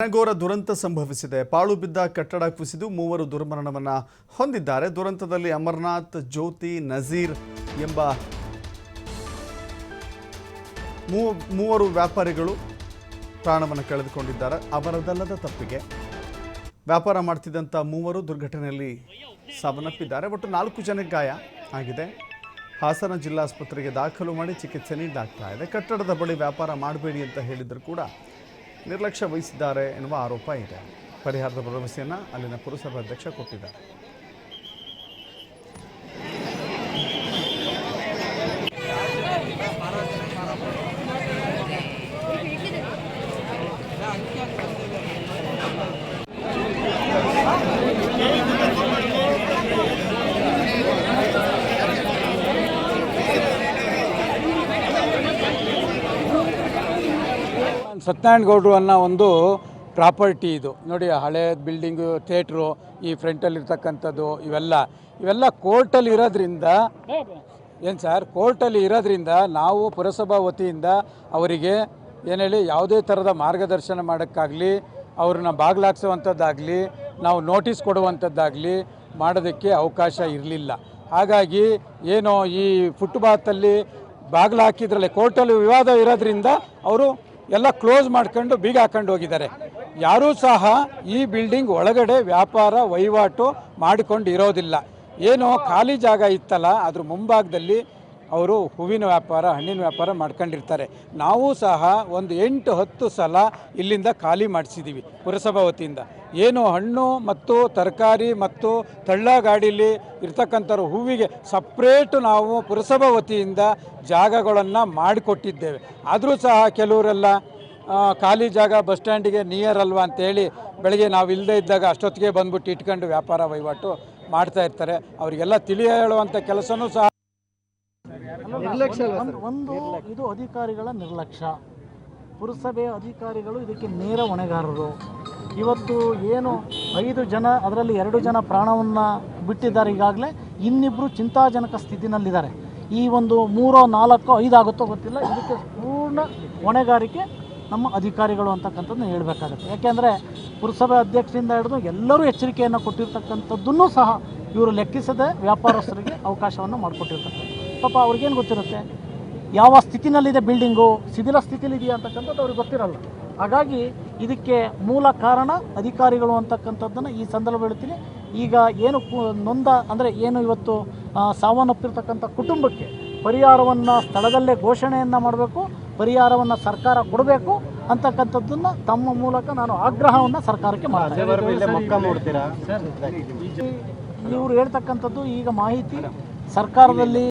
ಘೋರ ದುರಂತ ಸಂಭವಿಸಿದೆ. ಪಾಳು ಬಿದ್ದ ಕಟ್ಟಡ ಕುಸಿದು ಮೂವರು ದುರ್ಮರಣವನ್ನು ಹೊಂದಿದ್ದಾರೆ. ದುರಂತದಲ್ಲಿ ಅಮರನಾಥ್, ಜ್ಯೋತಿ, ನಜೀರ್ ಎಂಬ ಮೂವರು ವ್ಯಾಪಾರಿಗಳು ಪ್ರಾಣವನ್ನು ಕಳೆದುಕೊಂಡಿದ್ದಾರೆ. ಅವರದಲ್ಲದ ತಪ್ಪಿಗೆ ವ್ಯಾಪಾರ ಮಾಡ್ತಿದ್ದಂಥ ಮೂವರು ದುರ್ಘಟನೆಯಲ್ಲಿ ಸಾವನ್ನಪ್ಪಿದ್ದಾರೆ. ಒಟ್ಟು 4 ಜನಕ್ಕೆ ಗಾಯ ಆಗಿದೆ. ಹಾಸನ ಜಿಲ್ಲಾಸ್ಪತ್ರೆಗೆ ದಾಖಲು ಮಾಡಿ ಚಿಕಿತ್ಸೆ ನೀಡಲಾಗ್ತಾ ಇದೆ. ಕಟ್ಟಡದ ಬಳಿ ವ್ಯಾಪಾರ ಮಾಡಬೇಡಿ ಅಂತ ಹೇಳಿದರೂ ಕೂಡ ನಿರ್ಲಕ್ಷ್ಯ ವಹಿಸಿದ್ದಾರೆ ಎನ್ನುವ ಆರೋಪ ಇದೆ. ಪರಿಹಾರದ ಭರವಸೆಯನ್ನು ಅಲ್ಲಿನ ಪುರಸಭಾ ಅಧ್ಯಕ್ಷ ಕೊಟ್ಟಿದ್ದಾರೆ. ಸತ್ಯನಾರಾಯಣ ಗೌಡರು ಅನ್ನೋ ಒಂದು ಪ್ರಾಪರ್ಟಿ ಇದು ನೋಡಿ. ಹಳೆ ಬಿಲ್ಡಿಂಗು, ಥಿಯೇಟ್ರು, ಈ ಫ್ರಂಟಲ್ಲಿರ್ತಕ್ಕಂಥದ್ದು ಇವೆಲ್ಲ ಕೋರ್ಟಲ್ಲಿ ಇರೋದ್ರಿಂದ ಏನು ಸರ್, ಕೋರ್ಟಲ್ಲಿ ಇರೋದ್ರಿಂದ ನಾವು ಪುರಸಭಾ ವತಿಯಿಂದ ಅವರಿಗೆ ಏನು ಹೇಳಿ ಯಾವುದೇ ಥರದ ಮಾರ್ಗದರ್ಶನ ಮಾಡೋಕ್ಕಾಗಲಿ, ಅವ್ರನ್ನ ಬಾಗಿಲಾಕ್ಸುವಂಥದ್ದಾಗಲಿ, ನಾವು ನೋಟಿಸ್ ಕೊಡುವಂಥದ್ದಾಗಲಿ ಮಾಡೋದಕ್ಕೆ ಅವಕಾಶ ಇರಲಿಲ್ಲ. ಹಾಗಾಗಿ ಏನೋ ಈ ಫುಟ್ಪಾತಲ್ಲಿ ಬಾಗಿಲು ಹಾಕಿದ್ರಲ್ಲೇ ಕೋರ್ಟಲ್ಲಿ ವಿವಾದ ಇರೋದ್ರಿಂದ ಅವರು ಎಲ್ಲ ಕ್ಲೋಸ್ ಮಾಡ್ಕೊಂಡು ಬೀಗ ಹಾಕೊಂಡು ಹೋಗಿದ್ದಾರೆ. ಯಾರೂ ಸಹ ಈ ಬಿಲ್ಡಿಂಗ್ ಒಳಗಡೆ ವ್ಯಾಪಾರ ವಹಿವಾಟು ಮಾಡಿಕೊಂಡು ಇರೋದಿಲ್ಲ. ಏನೋ ಖಾಲಿ ಜಾಗ ಇತ್ತಲ್ಲ, ಅದ್ರ ಮುಂಭಾಗದಲ್ಲಿ ಅವರು ಹೂವಿನ ವ್ಯಾಪಾರ, ಹಣ್ಣಿನ ವ್ಯಾಪಾರ ಮಾಡ್ಕೊಂಡಿರ್ತಾರೆ. ನಾವು ಸಹ ಒಂದು 8-10 ಸಲ ಇಲ್ಲಿಂದ ಖಾಲಿ ಮಾಡಿಸಿದ್ದೀವಿ ಪುರಸಭಾ ವತಿಯಿಂದ. ಏನು ಹಣ್ಣು ಮತ್ತು ತರಕಾರಿ ಮತ್ತು ತಳ್ಳ ಗಾಡೀಲಿ ಇರ್ತಕ್ಕಂಥವ್ರು ಹೂವಿಗೆ ಸಪ್ರೇಟು ನಾವು ಪುರಸಭಾ ವತಿಯಿಂದ ಜಾಗಗಳನ್ನು ಮಾಡಿಕೊಟ್ಟಿದ್ದೇವೆ. ಆದರೂ ಸಹ ಕೆಲವರೆಲ್ಲ ಖಾಲಿ ಜಾಗ ಬಸ್ ಸ್ಟ್ಯಾಂಡಿಗೆ ನಿಯರ್ ಅಲ್ವಾ ಅಂತೇಳಿ ಬೆಳಗ್ಗೆ ನಾವು ಇಲ್ಲದೇ ಇದ್ದಾಗ ಅಷ್ಟೊತ್ತಿಗೆ ಬಂದ್ಬಿಟ್ಟು ಇಟ್ಕೊಂಡು ವ್ಯಾಪಾರ ವಹಿವಾಟು ಮಾಡ್ತಾ ಇರ್ತಾರೆ. ಅವರಿಗೆಲ್ಲ ತಿಳಿ ಹೇಳುವಂಥ ಕೆಲಸನೂ ಸಹ ಒಂದು ಇದು ಅಧಿಕಾರಿಗಳ ನಿರ್ಲಕ್ಷ್ಯ. ಪುರಸಭೆಯ ಅಧಿಕಾರಿಗಳು ಇದಕ್ಕೆ ನೇರ ಹೊಣೆಗಾರರು. ಇವತ್ತು ಏನು 5 ಜನ, ಅದರಲ್ಲಿ 2 ಜನ ಪ್ರಾಣವನ್ನು ಬಿಟ್ಟಿದ್ದಾರೆ. ಈಗಾಗಲೇ ಇನ್ನಿಬ್ಬರು ಚಿಂತಾಜನಕ ಸ್ಥಿತಿನಲ್ಲಿದ್ದಾರೆ. ಈ ಒಂದು 3, 4, 5 ಆಗುತ್ತೋ ಗೊತ್ತಿಲ್ಲ. ಇದಕ್ಕೆ ಪೂರ್ಣ ಹೊಣೆಗಾರಿಕೆ ನಮ್ಮ ಅಧಿಕಾರಿಗಳು ಅಂತಕ್ಕಂಥದ್ದನ್ನ ಹೇಳಬೇಕಾಗತ್ತೆ. ಯಾಕೆಂದರೆ ಪುರಸಭೆ ಅಧ್ಯಕ್ಷರಿಂದ ಹಿಡಿದು ಎಲ್ಲರೂ ಎಚ್ಚರಿಕೆಯನ್ನು ಕೊಟ್ಟಿರ್ತಕ್ಕಂಥದ್ದನ್ನು ಸಹ ಇವರು ಲೆಕ್ಕಿಸದೆ ವ್ಯಾಪಾರಸ್ಥರಿಗೆ ಅವಕಾಶವನ್ನು ಮಾಡಿಕೊಟ್ಟಿರ್ತಕ್ಕಂಥ. ಪಾಪ ಅವ್ರಿಗೇನು ಗೊತ್ತಿರುತ್ತೆ ಯಾವ ಸ್ಥಿತಿನಲ್ಲಿದೆ ಬಿಲ್ಡಿಂಗು, ಶಿಥಿಲ ಸ್ಥಿತಿಲಿದೆಯಾ ಅಂತಕ್ಕಂಥದ್ದು ಅವ್ರಿಗೆ ಗೊತ್ತಿರಲ್ಲ. ಹಾಗಾಗಿ ಇದಕ್ಕೆ ಮೂಲ ಕಾರಣ ಅಧಿಕಾರಿಗಳು ಅಂತಕ್ಕಂಥದ್ದನ್ನು ಈ ಸಂದರ್ಭ ಹೇಳ್ತೀನಿ. ಈಗ ಏನು ನೊಂದ ಅಂದರೆ ಏನು ಇವತ್ತು ಸಾವನ್ನಪ್ಪಿರ್ತಕ್ಕಂಥ ಕುಟುಂಬಕ್ಕೆ ಪರಿಹಾರವನ್ನು ಸ್ಥಳದಲ್ಲೇ ಘೋಷಣೆಯನ್ನು ಮಾಡಬೇಕು, ಪರಿಹಾರವನ್ನು ಸರ್ಕಾರ ಕೊಡಬೇಕು ಅಂತಕ್ಕಂಥದ್ದನ್ನು ತಮ್ಮ ಮೂಲಕ ನಾನು ಆಗ್ರಹವನ್ನು ಸರ್ಕಾರಕ್ಕೆ ಮಾಡ್ತೀನಿ. ಇವರು ಹೇಳ್ತಕ್ಕಂಥದ್ದು ಈಗ ಮಾಹಿತಿ ಸರ್ಕಾರದಲ್ಲಿ